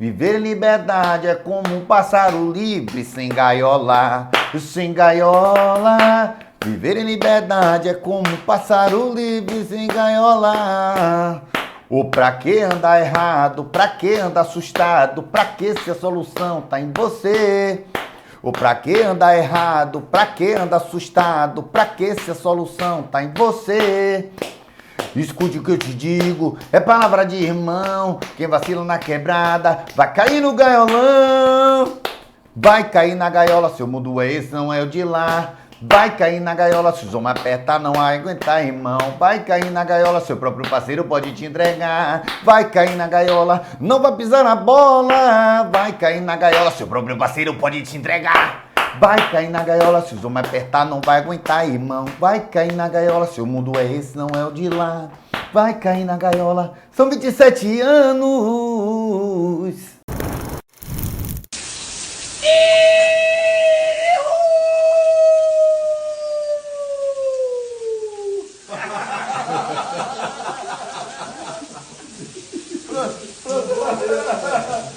Viver em liberdade é como um pássaro livre, sem gaiola, sem gaiola. Viver em liberdade é como um pássaro livre, sem gaiola. Ou pra que andar errado, pra que andar assustado, pra que se a solução tá em você? Ou pra que andar errado, pra que andar assustado, pra que se a solução tá em você? Escute o que eu te digo, é palavra de irmão. Quem vacila na quebrada vai cair no gaiolão. Vai cair na gaiola, seu mundo é esse, não é o de lá. Vai cair na gaiola, se os homens apertar não vai aguentar, irmão. Vai cair na gaiola, seu próprio parceiro pode te entregar. Vai cair na gaiola, não vai pisar na bola. Vai cair na gaiola, seu próprio parceiro pode te entregar. Vai cair na gaiola, se os homens apertar não vai aguentar, irmão. Vai cair na gaiola, seu mundo é esse, não é o de lá. Vai cair na gaiola, são 27 anos.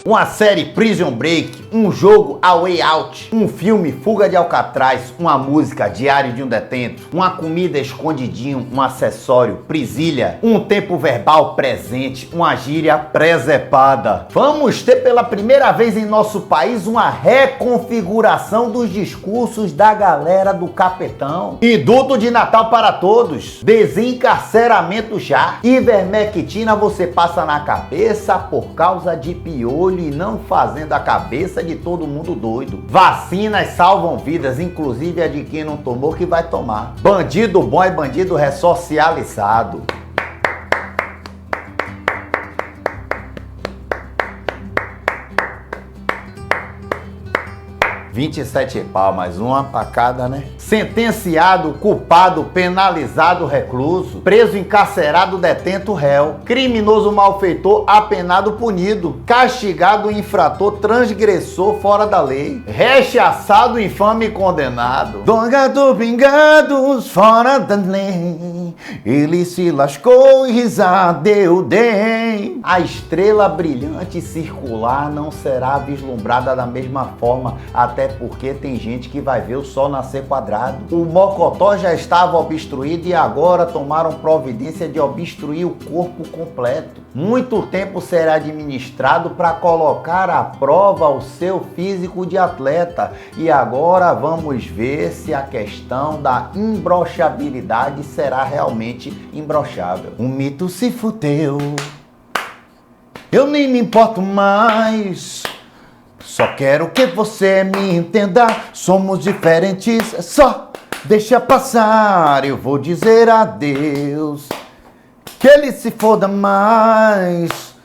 Uma série Prison Break, um jogo A Way Out, um filme Fuga de Alcatraz, uma música Diário de um Detento, uma comida Escondidinho, um acessório Prisilha, um tempo verbal presente, uma gíria presepada. Vamos ter pela primeira vez em nosso país uma reconfiguração dos discursos da galera do capetão. Indulto de Natal para todos, desencarceramento já, ivermectina você passa na cabeça por causa de piolho e não fazendo a cabeça de todo mundo doido. Vacinas salvam vidas, inclusive a de quem não tomou que vai tomar. Bandido bom é bandido ressocializado. 27 palmas, uma pra cada, né? Sentenciado, culpado, penalizado, recluso. Preso, encarcerado, detento, réu. Criminoso, malfeitor, apenado, punido. Castigado, infrator, transgressor, fora da lei. Rechaçado, infame, condenado. Drogado, pingados, fora da lei. Ele se lascou e risada eu dei. A estrela brilhante circular não será vislumbrada da mesma forma, até porque tem gente que vai ver o sol nascer quadrado. O mocotó já estava obstruído e agora tomaram providência de obstruir o corpo completo. Muito tempo será administrado para colocar à prova o seu físico de atleta. E agora vamos ver se a questão da imbroxabilidade será realmente imbrochável. O mito se fudeu. Eu nem me importo mais. Só quero que você me entenda. Somos diferentes, só deixa passar. Eu vou dizer adeus. Que ele se foda mais.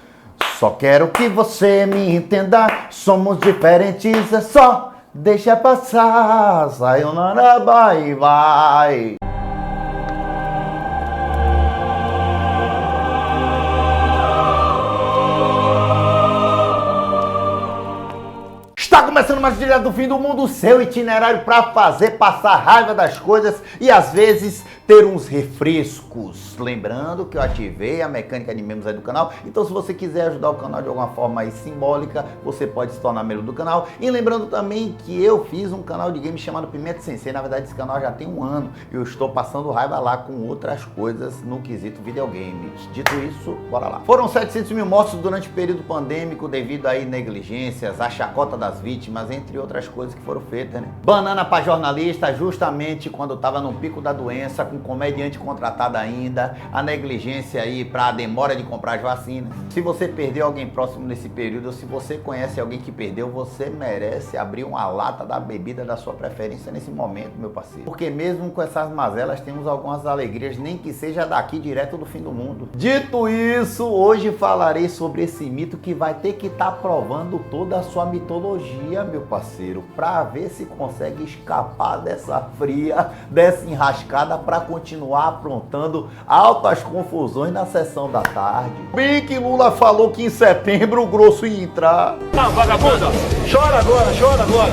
Só quero que você me entenda. Somos diferentes, só deixa passar. Sayonara, bye bye. Está começando mais direto do fim do mundo, seu itinerário para fazer passar raiva das coisas e às vezes ter uns refrescos. Lembrando que eu ativei a mecânica de membros aí do canal, então se você quiser ajudar o canal de alguma forma aí simbólica, você pode se tornar membro do canal. E lembrando também que eu fiz um canal de games chamado Pimenta Sensei. Na verdade esse canal já tem 1 ano e eu estou passando raiva lá com outras coisas no quesito videogames. Dito isso, bora lá. Foram 700 mil mortos durante o período pandêmico devido aí negligências, a chacota das vítimas, entre outras coisas que foram feitas, né? Banana para jornalista justamente quando estava no pico da doença, com comediante contratado ainda, a negligência aí para a demora de comprar as vacinas. Se você perdeu alguém próximo nesse período, ou se você conhece alguém que perdeu, você merece abrir uma lata da bebida da sua preferência nesse momento, meu parceiro. Porque mesmo com essas mazelas, temos algumas alegrias, nem que seja daqui direto do fim do mundo. Dito isso, hoje falarei sobre esse mito que vai ter que estar provando toda a sua mitologia, meu parceiro, para ver se consegue escapar dessa fria, dessa enrascada, para continuar aprontando altas confusões na sessão da tarde. Bem que Lula falou que em setembro o grosso ia entrar. Não, vagabunda, chora agora, chora agora.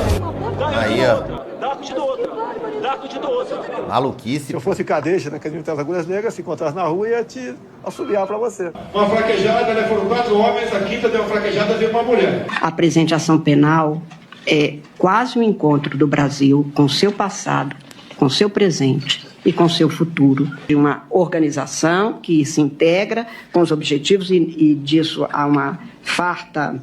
Aí, ó. Te dou outra. Dá, saco de doce. Maluquice. Se eu fosse cadeixa na Academia das Agulhas Negras, se encontrasse na rua, ia te assobiar pra você. Uma fraquejada, né? Foram 4 homens, a quinta deu uma fraquejada, veio uma mulher. A presente ação penal é quase um encontro do Brasil com seu passado, com seu presente e com seu futuro. De uma organização que se integra com os objetivos e disso há uma farta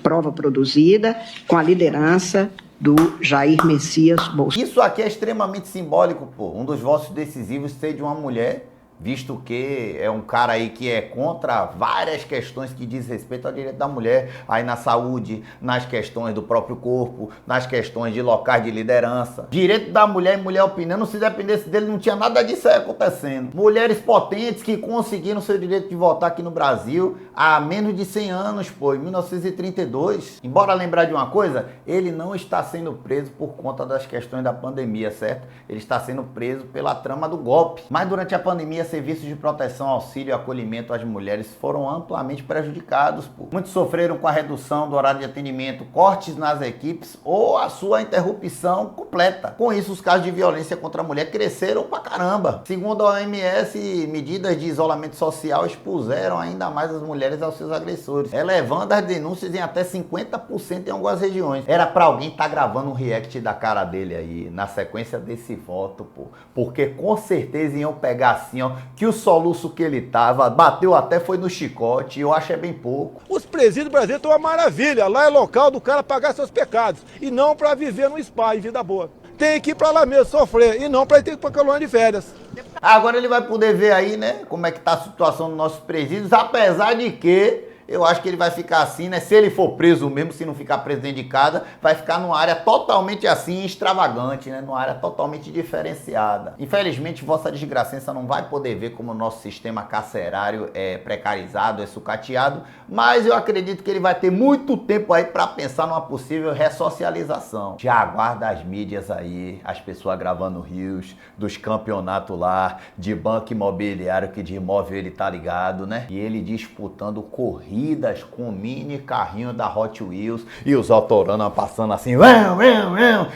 prova produzida com a liderança do Jair Messias Bolsonaro. Isso aqui é extremamente simbólico, pô. Um dos votos decisivos ser de uma mulher, visto que é um cara aí que é contra várias questões que diz respeito ao direito da mulher, aí na saúde, nas questões do próprio corpo, nas questões de locais de liderança. Direito da mulher e mulher opinando, se dependesse dele, não tinha nada disso aí acontecendo. Mulheres potentes que conseguiram seu direito de votar aqui no Brasil há menos de 100 anos, pô, em 1932. Embora lembrar de uma coisa, ele não está sendo preso por conta das questões da pandemia, certo? Ele está sendo preso pela trama do golpe. Mas durante a pandemia, serviços de proteção, auxílio e acolhimento às mulheres foram amplamente prejudicados. Pô. Muitos sofreram com a redução do horário de atendimento, cortes nas equipes ou a sua interrupção completa. Com isso, os casos de violência contra a mulher cresceram pra caramba. Segundo a OMS, medidas de isolamento social expuseram ainda mais as mulheres aos seus agressores, elevando as denúncias em até 50% em algumas regiões. Era pra alguém estar gravando um react da cara dele aí, na sequência desse voto, pô. Porque com certeza iam pegar assim, ó, que o soluço que ele tava, bateu até foi no chicote, eu acho é bem pouco. Os presídios brasileiros estão uma maravilha. Lá é local do cara pagar seus pecados. E não pra viver no spa, em vida boa. Tem que ir pra lá mesmo sofrer. E não pra ir ter que ir pra colônia de férias. Agora ele vai poder ver aí, né, como é que tá a situação dos nossos presídios, apesar de que eu acho que ele vai ficar assim, né? Se ele for preso mesmo, se não ficar preso dentro de casa, vai ficar numa área totalmente assim, extravagante, né? Numa área totalmente diferenciada. Infelizmente, Vossa Desgracença não vai poder ver como o nosso sistema carcerário é precarizado, é sucateado, mas eu acredito que ele vai ter muito tempo aí para pensar numa possível ressocialização. Já aguarda as mídias aí, as pessoas gravando rios, dos campeonatos lá, de banco imobiliário, que de imóvel ele tá ligado, né? E ele disputando corridas com o mini carrinho da Hot Wheels e os autorana passando assim,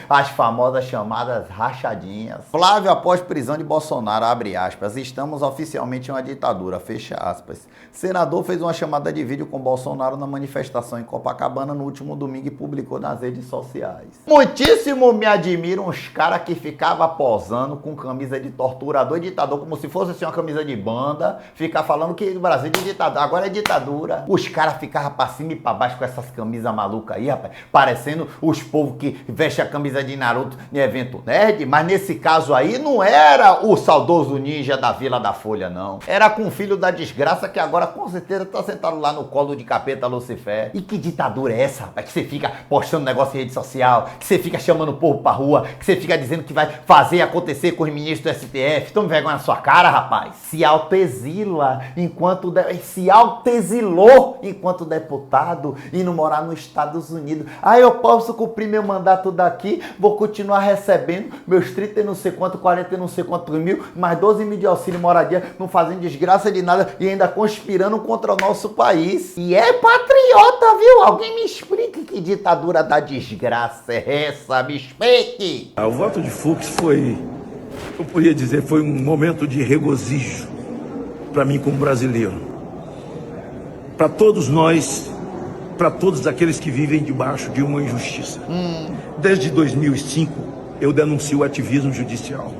as famosas chamadas rachadinhas. Flávio após prisão de Bolsonaro, abre aspas, estamos oficialmente em uma ditadura, fecha aspas. Senador fez uma chamada de vídeo com Bolsonaro na manifestação em Copacabana no último domingo e publicou nas redes sociais. Muitíssimo me admiram os caras que ficavam posando com camisa de torturador e ditador, como se fosse assim, uma camisa de banda, ficar falando que o Brasil é ditadura, agora é ditadura. Os caras ficavam pra cima e pra baixo com essas camisas malucas aí, rapaz, parecendo os povos que vestem a camisa de Naruto em evento nerd, mas nesse caso aí não era o saudoso ninja da Vila da Folha, não. Era com o filho da desgraça que agora com certeza tá sentado lá no colo de capeta Lucifer. E que ditadura é essa, rapaz, que você fica postando negócio em rede social, que você fica chamando o povo pra rua, que você fica dizendo que vai fazer acontecer com os ministros do STF? Tome vergonha na sua cara, rapaz. Se autoexila enquanto... Se autoexilou enquanto deputado indo morar nos Estados Unidos. Ah, eu posso cumprir meu mandato daqui, vou continuar recebendo meus 30 e não sei quanto, 40 e não sei quanto mil, mais 12 mil de auxílio moradia, não fazendo desgraça de nada e ainda conspirando contra o nosso país. E é patriota, viu? Alguém me explique que ditadura da desgraça é essa, me explique! O voto de Fux foi, eu poderia dizer, foi um momento de regozijo para mim como brasileiro. Para todos nós, para todos aqueles que vivem debaixo de uma injustiça. Desde 2005, eu denuncio o ativismo judicial.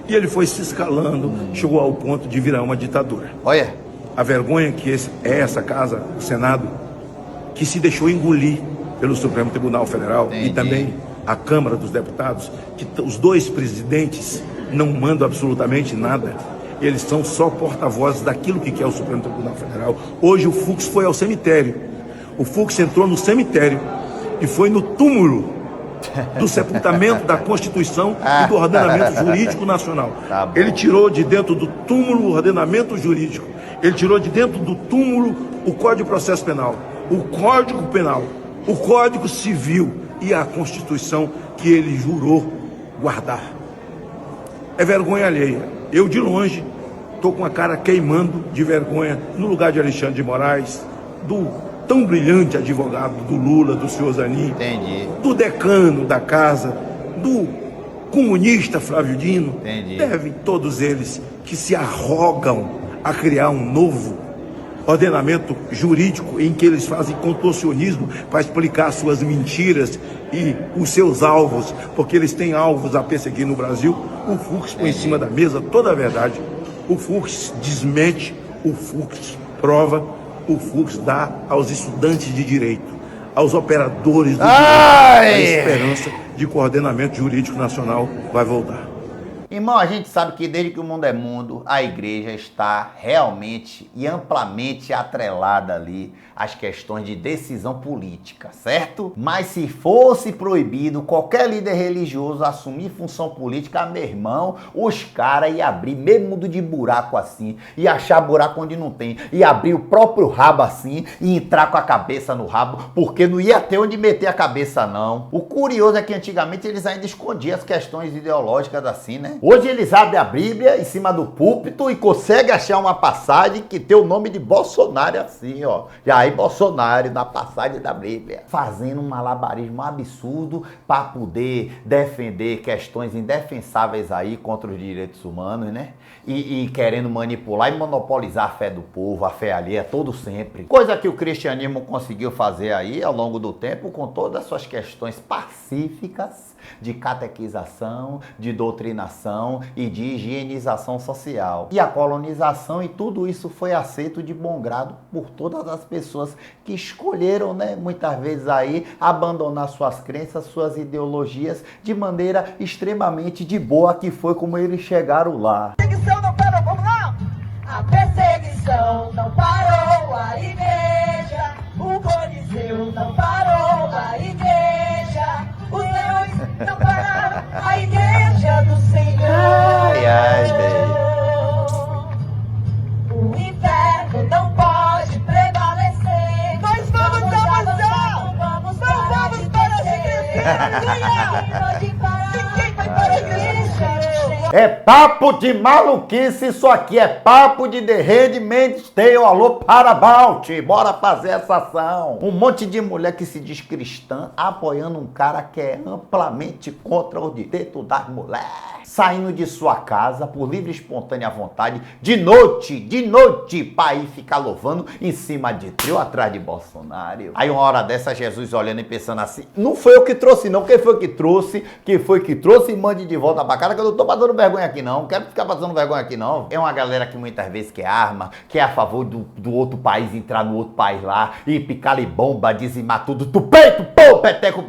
E ele foi se escalando, chegou ao ponto de virar uma ditadura. Olha. A vergonha que é essa casa, o Senado, que se deixou engolir pelo Supremo Tribunal Federal. Entendi. E também a Câmara dos Deputados, que os dois presidentes não mandam absolutamente nada. Eles são só porta-vozes daquilo que quer o Supremo Tribunal Federal. Hoje o Fux foi ao cemitério. O Fux entrou no cemitério e foi no túmulo do sepultamento da Constituição e do ordenamento jurídico nacional. Tá, ele tirou de dentro do túmulo o ordenamento jurídico. Ele tirou de dentro do túmulo o Código de Processo Penal, o Código Penal, o Código Civil e a Constituição que ele jurou guardar. É vergonha alheia. Eu, de longe, estou com a cara queimando de vergonha no lugar de Alexandre de Moraes, do tão brilhante advogado do Lula, do senhor Zanin, entendi, do decano da casa, do comunista Flávio Dino, Entendi. devem todos eles que se arrogam a criar um novo ordenamento jurídico em que eles fazem contorcionismo para explicar suas mentiras e os seus alvos, porque eles têm alvos a perseguir no Brasil. O Fux põe em cima da mesa toda a verdade, o Fux desmente, o Fux prova, o Fux dá aos estudantes de direito, aos operadores do direito, a esperança de que o ordenamento jurídico nacional vai voltar. Irmão, a gente sabe que desde que o mundo é mundo, a igreja está realmente e amplamente atrelada ali às questões de decisão política, certo? Mas se fosse proibido qualquer líder religioso assumir função política, meu irmão, os caras iam abrir meio mundo de buraco assim, e achar buraco onde não tem, e abrir o próprio rabo assim, e entrar com a cabeça no rabo, porque não ia ter onde meter a cabeça não. O curioso é que antigamente eles ainda escondiam as questões ideológicas assim, né? Hoje eles abrem a Bíblia em cima do púlpito e conseguem achar uma passagem que tem o nome de Bolsonaro assim, ó. Jair Bolsonaro na passagem da Bíblia. Fazendo um malabarismo absurdo para poder defender questões indefensáveis aí contra os direitos humanos, né? E querendo manipular e monopolizar a fé do povo, a fé alheia, todo sempre. Coisa que o cristianismo conseguiu fazer aí ao longo do tempo com todas as suas questões pacíficas de catequização, de doutrinação e de higienização social. E a colonização e tudo isso foi aceito de bom grado por todas as pessoas que escolheram, né, muitas vezes aí, abandonar suas crenças, suas ideologias de maneira extremamente de boa, que foi como eles chegaram lá. A perseguição não parou, vamos lá! A perseguição não parou, a igreja, o Coliseu não parou, a igreja, os leões não pararam, a igreja do Senhor. Ai, ai, velho. O inferno não pode prevalecer. Nós vamos avançar! Não vamos parar de crescer! Ninguém vai parar de crescer! É papo de maluquice, isso aqui é papo de The Handmaid's Tale, alô Paramount, bora fazer essa ação. Um monte de mulher que se diz cristã apoiando um cara que é amplamente contra o direito das mulheres, saindo de sua casa por livre e espontânea vontade, de noite, pra ir ficar louvando em cima de trio atrás de Bolsonaro. Aí uma hora dessa, Jesus olhando e pensando assim, não foi eu que trouxe não, quem foi que trouxe, e mande de volta pra casa, que eu não tô passando vergonha aqui não quero ficar passando vergonha aqui não. É uma galera que muitas vezes quer arma, que é a favor do outro país entrar no outro país lá e picar ali bomba, dizimar tudo, peito, pô, peteco,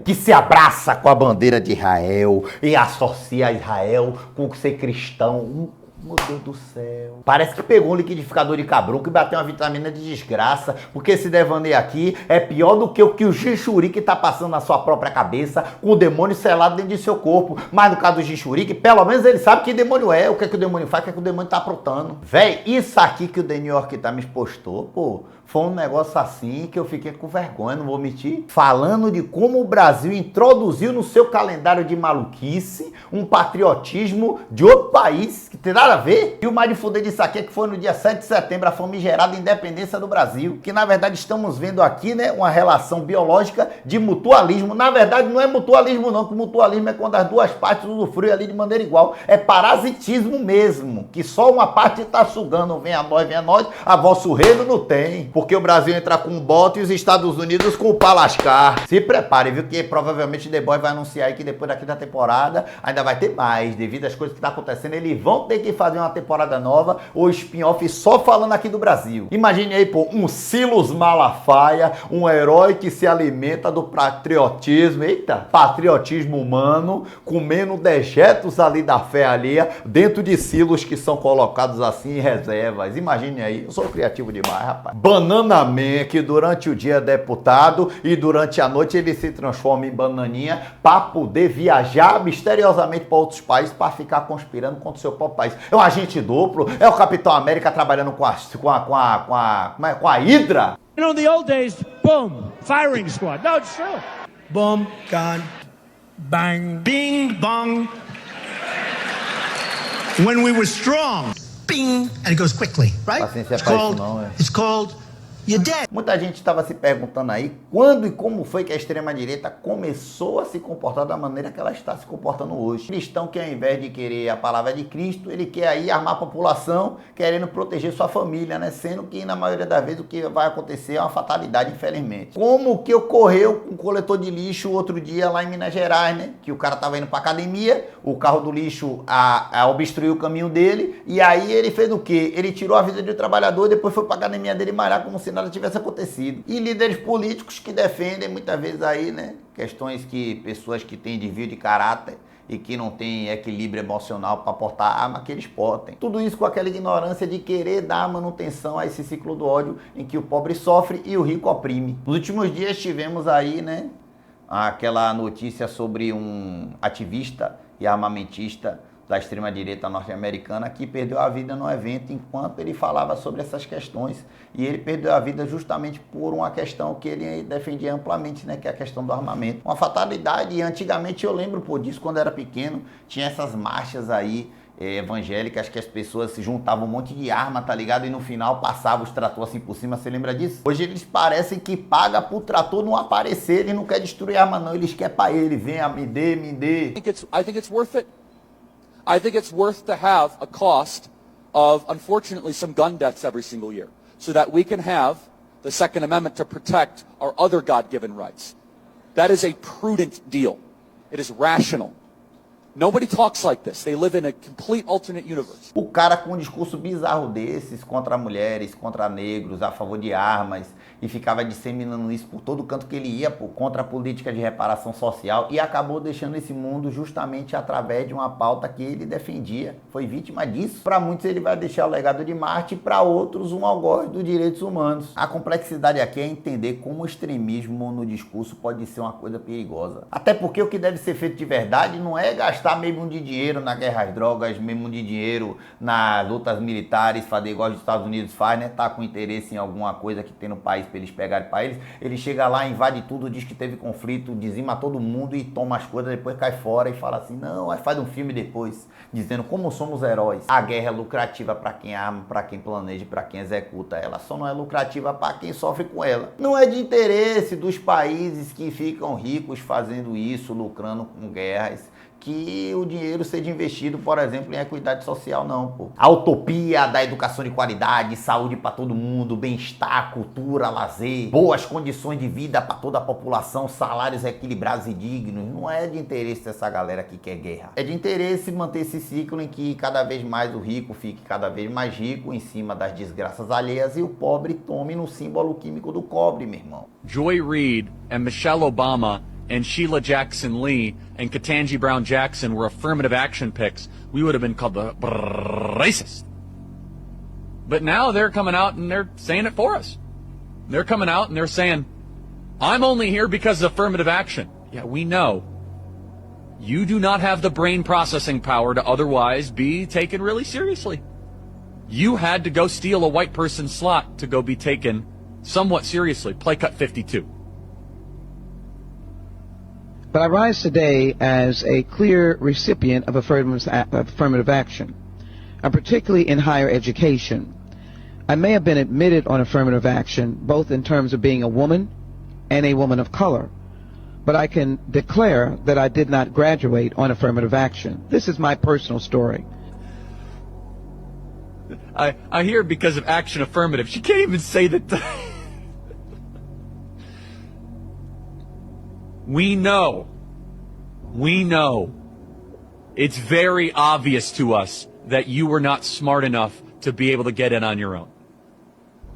que se abraça com a bandeira de Israel e associa Israel com ser cristão. Meu Deus do céu. Parece que pegou um liquidificador de cabruco e bateu uma vitamina de desgraça, porque esse devaneio aqui é pior do que o que o Jinchurique tá passando na sua própria cabeça, com o demônio selado dentro de seu corpo. Mas no caso do Jinchurique, pelo menos ele sabe que demônio é, o que é que o demônio faz, o que é que o demônio tá aprontando. Véi, isso aqui que o The New York Times postou, pô, foi um negócio assim que eu fiquei com vergonha, não vou mentir. Falando de como o Brasil introduziu no seu calendário de maluquice um patriotismo de outro país, que tem nada a ver. E o mais de fuder disso aqui é que foi no dia 7 de setembro, a famigerada independência do Brasil, que na verdade estamos vendo aqui, né, uma relação biológica de mutualismo. Na verdade não é mutualismo não, que mutualismo é quando as duas partes usufruem ali de maneira igual. É parasitismo mesmo, que só uma parte está sugando, vem a nós, a vosso reino não tem. Porque o Brasil entra com um bote e os Estados Unidos com o pau lascar. Se prepare, viu, que provavelmente The Boy vai anunciar aí que depois daqui da temporada ainda vai ter mais. Devido às coisas que tá acontecendo, eles vão ter que fazer uma temporada nova ou spin-off só falando aqui do Brasil. Imagine aí, pô, um Silas Malafaia, um herói que se alimenta do patriotismo, patriotismo humano, comendo dejetos ali da fé alheia, dentro de silos que são colocados assim em reservas. Imagine aí, eu sou criativo demais, rapaz. Banana Man, que durante o dia é deputado e durante a noite ele se transforma em bananinha para poder viajar misteriosamente para outros países para ficar conspirando contra o seu próprio país. É um agente duplo, é o Capitão América trabalhando com a Hydra. You know, in the old days, boom, firing squad. No, it's true. Boom, gun, bang, bing, bong. When we were strong, bing, and it goes quickly, right? Paciência pra isso não, It's called Muita gente estava se perguntando aí quando e como foi que a extrema-direita começou a se comportar da maneira que ela está se comportando hoje. O cristão que, ao invés de querer a palavra de Cristo, ele quer aí armar a população querendo proteger sua família, né? Sendo que na maioria das vezes o que vai acontecer é uma fatalidade, infelizmente. Como que ocorreu com o coletor de lixo outro dia lá em Minas Gerais, né? Que o cara estava indo para academia, o carro do lixo obstruiu o caminho dele, e aí ele fez o quê? Ele tirou a vida de um trabalhador e depois foi para academia dele malhar como se nada tivesse acontecido. E líderes políticos que defendem muitas vezes aí, né? Questões que pessoas que têm desvio de caráter e que não têm equilíbrio emocional para portar a arma que eles portem. Tudo isso com aquela ignorância de querer dar manutenção a esse ciclo do ódio em que o pobre sofre e o rico oprime. Nos últimos dias tivemos aí, né, aquela notícia sobre um ativista e armamentista da extrema-direita norte-americana que perdeu a vida no evento enquanto ele falava sobre essas questões. E ele perdeu a vida justamente por uma questão que ele defendia amplamente, né, que é a questão do armamento. Uma fatalidade, e antigamente eu lembro disso quando eu era pequeno, tinha essas marchas aí evangélicas que as pessoas se juntavam um monte de arma, tá ligado? E no final passava os tratores assim por cima, você lembra disso? Hoje eles parecem que pagam pro trator não aparecer, eles não querem destruir a arma não, eles querem pra ele, venha, me dê. I think it's worth it. I think it's worth to have a cost of, unfortunately, some gun deaths every single year, so that we can have the Second Amendment to protect our other God-given rights. That is a prudent deal. It is rational. Nobody talks like this. They live in a complete alternate universe. O cara com um discurso bizarro desses contra mulheres, contra negros, a favor de armas, e ficava disseminando isso por todo canto que ele ia, contra a política de reparação social, e acabou deixando esse mundo justamente através de uma pauta que ele defendia. Foi vítima disso. Para muitos ele vai deixar o legado de Marte, para outros um algoz dos direitos humanos. A complexidade aqui é entender como o extremismo no discurso pode ser uma coisa perigosa. Até porque o que deve ser feito de verdade não é gastar mesmo de dinheiro na guerra às drogas, mesmo de dinheiro nas lutas militares, fazer igual os Estados Unidos faz, né? Tá com interesse em alguma coisa que tem no país para eles pegarem para eles. Ele chega lá, invade tudo, diz que teve conflito, dizima todo mundo e toma as coisas, depois cai fora e fala assim, não, aí faz um filme depois, dizendo como somos heróis. A guerra é lucrativa para quem arma, para quem planeja, para quem executa. Ela só não é lucrativa para quem sofre com ela. Não é de interesse dos países que ficam ricos fazendo isso, lucrando com guerras, que o dinheiro seja investido, por exemplo, em equidade social, não, pô. A utopia da educação de qualidade, saúde para todo mundo, bem-estar, cultura, lazer, boas condições de vida para toda a população, salários equilibrados e dignos, não é de interesse dessa galera que quer guerra. É de interesse manter esse ciclo em que cada vez mais o rico fique cada vez mais rico em cima das desgraças alheias e o pobre tome no símbolo químico do cobre, meu irmão. Joy Reid and Michelle Obama and Sheila Jackson Lee and Ketanji Brown Jackson were affirmative action picks, we would have been called the racist. But now they're coming out and they're saying it for us. They're coming out and they're saying, I'm only here because of affirmative action. Yeah, we know. You do not have the brain processing power to otherwise be taken really seriously. You had to go steal a white person's slot to go be taken somewhat seriously. Play cut 52. But I rise today as a clear recipient of affirmative action, and particularly in higher education. I may have been admitted on affirmative action, both in terms of being a woman and a woman of color, but I can declare that I did not graduate on affirmative action. This is my personal story. I hear because of action affirmative. She can't even say that. We know. It's very obvious to us that you were not smart enough to be able to get in on your own.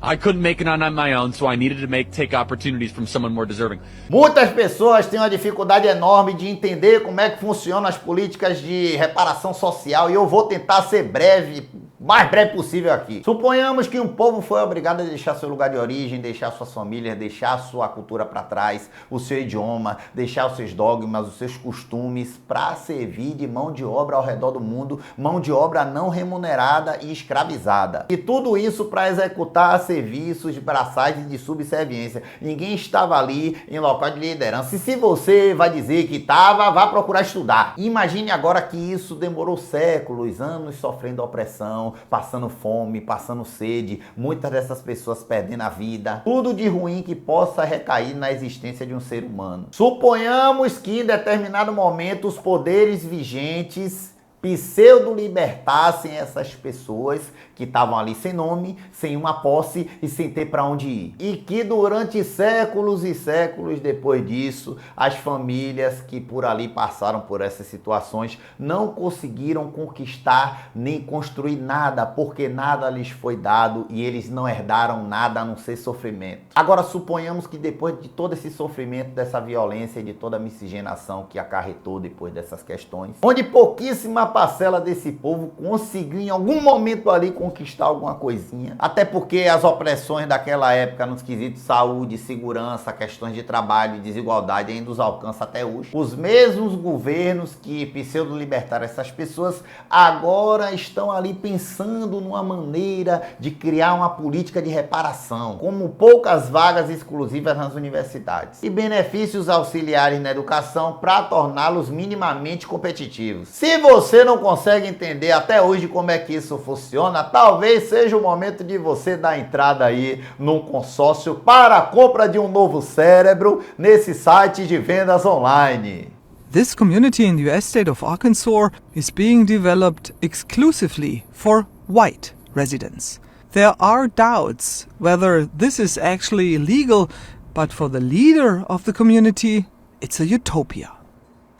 I couldn't make it on my own, so I needed to take opportunities from someone more deserving. Muitas pessoas têm uma dificuldade enorme de entender como é que funcionam as políticas de reparação social e eu vou tentar ser breve, mais breve possível aqui. Suponhamos que um povo foi obrigado a deixar seu lugar de origem, deixar suas famílias, deixar sua cultura para trás, o seu idioma, deixar os seus dogmas, os seus costumes para servir de mão de obra ao redor do mundo, mão de obra não remunerada e escravizada. E tudo isso para executar serviços braçais e de subserviência. Ninguém estava ali em local de liderança. E se você vai dizer que estava, vá procurar estudar. Imagine agora que isso demorou séculos, anos sofrendo opressão, situação, passando fome, passando sede, muitas dessas pessoas perdendo a vida, tudo de ruim que possa recair na existência de um ser humano. Suponhamos que em determinado momento os poderes vigentes pseudo-libertassem essas pessoas que estavam ali sem nome, sem uma posse e sem ter para onde ir. E que durante séculos e séculos depois disso, as famílias que por ali passaram por essas situações não conseguiram conquistar nem construir nada, porque nada lhes foi dado e eles não herdaram nada a não ser sofrimento. Agora suponhamos que depois de todo esse sofrimento, dessa violência e de toda a miscigenação que acarretou depois dessas questões, onde pouquíssima parcela desse povo conseguiu em algum momento ali conquistar alguma coisinha, até porque as opressões daquela época nos quesitos de saúde, segurança, questões de trabalho e desigualdade ainda os alcança até hoje. Os mesmos governos que pseudo-libertaram essas pessoas agora estão ali pensando numa maneira de criar uma política de reparação, como poucas vagas exclusivas nas universidades e benefícios auxiliares na educação para torná-los minimamente competitivos. Se você não consegue entender até hoje como é que isso funciona, talvez seja o momento de você dar entrada aí num consórcio para a compra de um novo cérebro nesse site de vendas online. This community in the US state of Arkansas is being developed exclusively for white residents. There are doubts whether this is actually legal, but for the leader of the community, it's a utopia.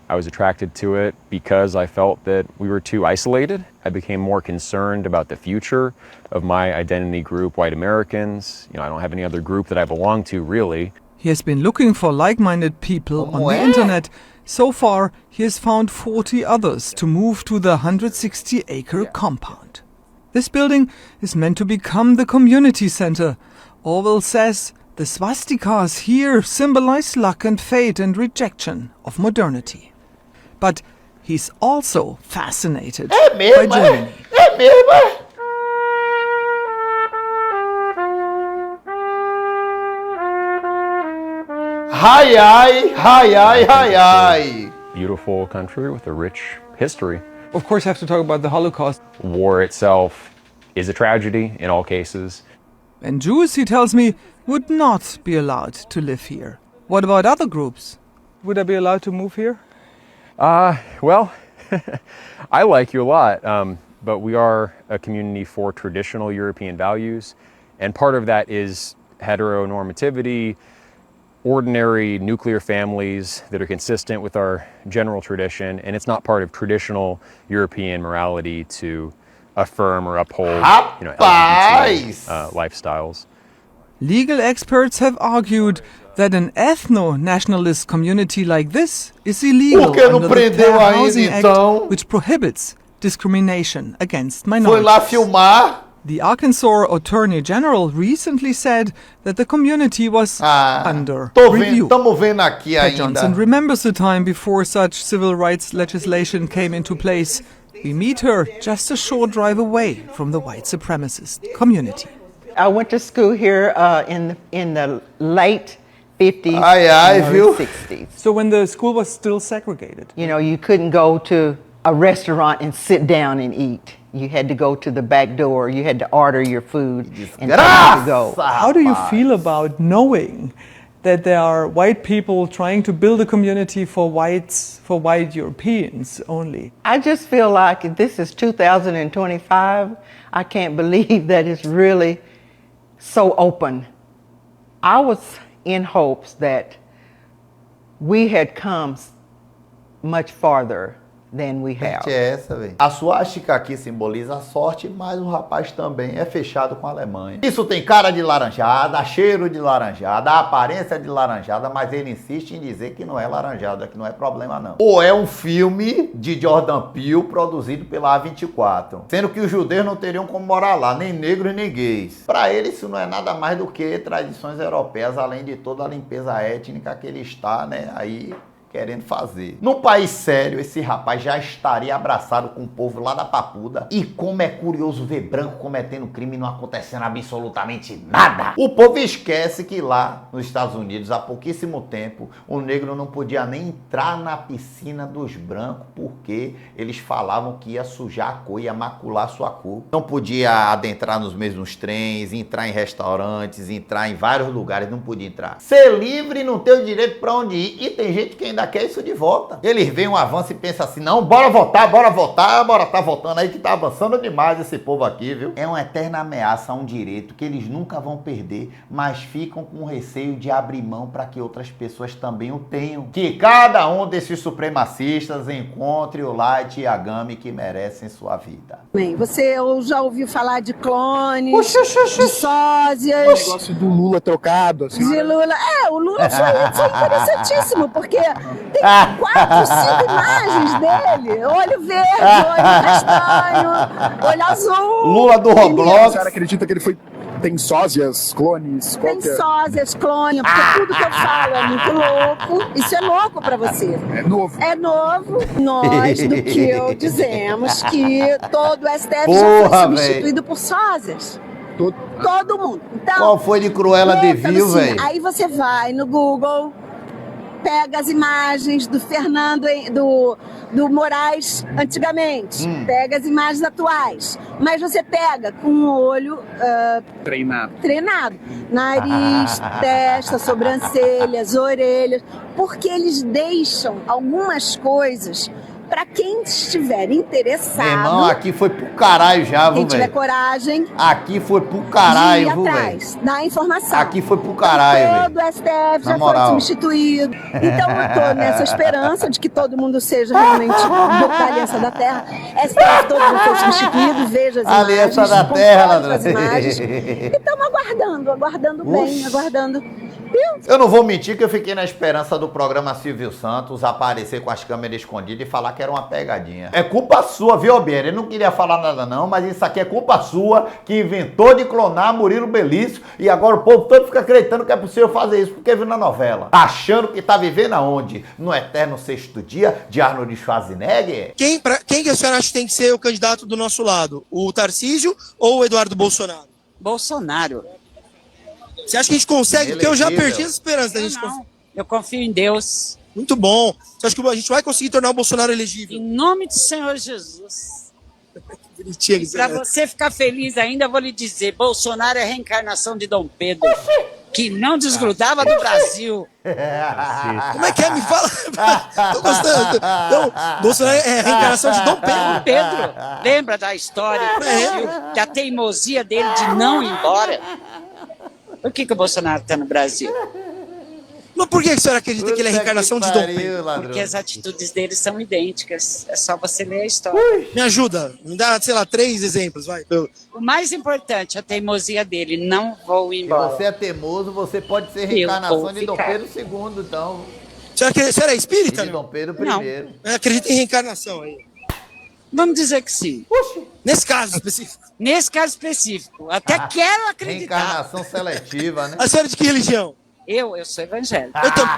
I was attracted to it because I felt that we were too isolated. I became more concerned about the future of my identity group, white Americans. I don't have any other group that I belong to, really. He has been looking for like-minded people on the internet. So far, he has found 40 others to move to the 160-acre compound. This building is meant to become the community center. Orwell says the swastikas here symbolize luck and fate and rejection of modernity. But he's also fascinated by Germany. Beautiful country with a rich history. Of course, I have to talk about the Holocaust. War itself is a tragedy in all cases. And Jews, he tells me, would not be allowed to live here. What about other groups? Would I be allowed to move here? Well, I like you a lot, but we are a community for traditional European values, and part of that is heteronormativity, ordinary nuclear families that are consistent with our general tradition, and it's not part of traditional European morality to affirm or uphold LGBT lifestyles. Legal experts have argued that an ethno-nationalist community like this is illegal under the Fair Housing Act, which prohibits discrimination against minorities. The Arkansas Attorney General recently said that the community was under review. Pat Johnson remembers the time before such civil rights legislation came into place. We meet her just a short drive away from the white supremacist community. I went to school here in the late 50s and early 60s. So when the school was still segregated? You couldn't go to a restaurant and sit down and eat. You had to go to the back door. You had to order your food and to go. How do you feel about knowing that there are white people trying to build a community for white Europeans only? I just feel like this is 2025. I can't believe that it's really so open. I was in hopes that we had come much farther than we have. É essa, velho. A suástica aqui simboliza a sorte, mas o rapaz também é fechado com a Alemanha. Isso tem cara de laranjada, cheiro de laranjada, aparência de laranjada, mas ele insiste em dizer que não é laranjada, que não é problema não. Ou é um filme de Jordan Peele produzido pela A24, sendo que os judeus não teriam como morar lá, nem negros nem gays. Para ele isso não é nada mais do que tradições europeias, além de toda a limpeza étnica que ele está, né, aí querendo fazer. Num país sério, esse rapaz já estaria abraçado com o povo lá da Papuda. E como é curioso ver branco cometendo crime e não acontecendo absolutamente nada. O povo esquece que lá nos Estados Unidos, há pouquíssimo tempo, o negro não podia nem entrar na piscina dos brancos porque eles falavam que ia sujar a cor, ia macular sua cor. Não podia adentrar nos mesmos trens, entrar em restaurantes, entrar em vários lugares, não podia entrar. Ser livre, não ter o direito pra onde ir. E tem gente que ainda quer isso de volta. Eles veem um avanço e pensam assim, não, bora votar, bora tá votando aí que tá avançando demais esse povo aqui, viu? É uma eterna ameaça a um direito que eles nunca vão perder, mas ficam com receio de abrir mão para que outras pessoas também o tenham. Que cada um desses supremacistas encontre o light e a gama que merecem sua vida. Bem, você já ouviu falar de clones, de sósias? O negócio do Lula trocado, assim. De Lula. O Lula foi interessantíssimo, porque tem 4, 5 imagens dele. Olho verde, olho castanho, olho azul. Lula do Roblox. A senhora acredita que ele foi... Tem sósias, clones? Tem sósias, clones, porque tudo que eu falo é muito louco. Isso é louco pra você. É novo. É novo. Nós, do que eu dizemos que todo o STF já foi substituído por sósias. Todo mundo. Então, qual foi de Cruella de Vil, velho? Aí você vai no Google, pega as imagens do Fernando, do Moraes antigamente, pega as imagens atuais, mas você pega com o olho treinado, nariz, testa, sobrancelhas, orelhas, porque eles deixam algumas coisas para quem estiver interessado. Meu irmão, aqui foi pro caralho já, viu, velho? Quem tiver coragem. Aqui foi pro caralho, viu, velho? Atrás da informação. Aqui foi pro caralho, velho. Todo o STF já foi substituído. Então eu tô nessa esperança de que todo mundo seja realmente da Aliança da Terra. STF, todo mundo foi substituído, veja as imagens. Aliança da Terra, ladrão. E estamos aguardando bem, aguardando. Eu não vou mentir que eu fiquei na esperança do programa Silvio Santos aparecer com as câmeras escondidas e falar que era uma pegadinha. É culpa sua, viu, Bier? Ele não queria falar nada não, mas isso aqui é culpa sua, que inventou de clonar Murilo Belício e agora o povo todo fica acreditando que é possível fazer isso porque viu na novela. Achando que tá vivendo aonde? No eterno sexto dia de Arnold Schwarzenegger? Quem que a senhora acha que tem que ser o candidato do nosso lado? O Tarcísio ou o Eduardo Bolsonaro? Bolsonaro. Você acha que a gente consegue? Porque eu já perdi as esperanças da gente. Não. Eu confio em Deus. Muito bom. Você acha que a gente vai conseguir tornar o Bolsonaro elegível? Em nome do Senhor Jesus. Bonitinho, para você ficar feliz ainda, eu vou lhe dizer, Bolsonaro é a reencarnação de Dom Pedro, que não desgrudava do Brasil. Como é que é? Me fala. Tô gostando. Então, Bolsonaro é a reencarnação de Dom Pedro. Dom Pedro. Lembra da história do Brasil, da teimosia dele de não ir embora? Por que o Bolsonaro está no Brasil? Mas por que a senhora acredita que ele é a reencarnação de Dom Pedro? Porque as atitudes dele são idênticas. É só você ler a história. Me ajuda. Me dá, sei lá, 3 exemplos, vai. O mais importante, a teimosia dele. Não vou embora. Se você é teimoso, você pode ser reencarnação de Dom Pedro II, então. A senhora é espírita? De Dom Pedro I. Não. Acredita em reencarnação aí. Vamos dizer que sim. Nesse caso específico. Nesse caso específico. Até quero acreditar. Reencarnação seletiva, né? A senhora de que religião? Eu sou evangélico. Eu também.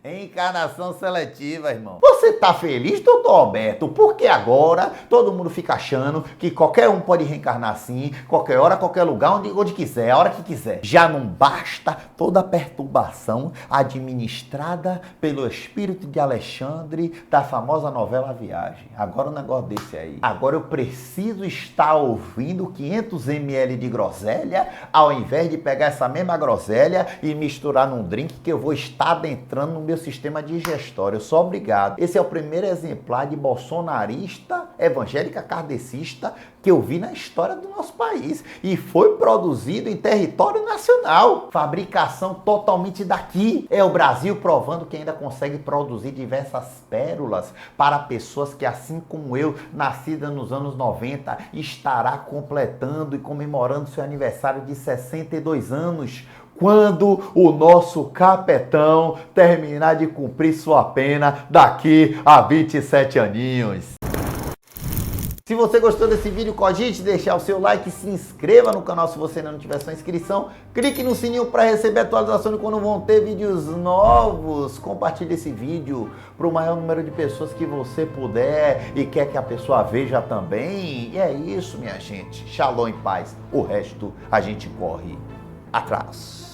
Reencarnação seletiva, irmão. Você tá feliz, doutor Alberto? Porque agora todo mundo fica achando que qualquer um pode reencarnar assim, qualquer hora, qualquer lugar, onde quiser, a hora que quiser. Já não basta toda a perturbação administrada pelo espírito de Alexandre da famosa novela Viagem. Agora um negócio desse aí. Agora eu preciso estar ouvindo 500 ml de groselha ao invés de pegar essa mesma groselha e misturar num drink que eu vou estar adentrando no meu sistema digestório. Eu sou obrigado. Esse é o primeiro exemplar de bolsonarista, evangélica kardecista que eu vi na história do nosso país. E foi produzido em território nacional. Fabricação totalmente daqui. É o Brasil provando que ainda consegue produzir diversas pérolas para pessoas que, assim como eu, nascida nos anos 90, estará completando e comemorando seu aniversário de 62 anos. Quando o nosso capetão terminar de cumprir sua pena daqui a 27 aninhos. Se você gostou desse vídeo, cogite deixar o seu like, se inscreva no canal se você ainda não tiver sua inscrição, clique no sininho para receber atualização de quando vão ter vídeos novos, compartilhe esse vídeo para o maior número de pessoas que você puder e quer que a pessoa veja também. E é isso, minha gente, shalom em paz, o resto a gente corre atrás.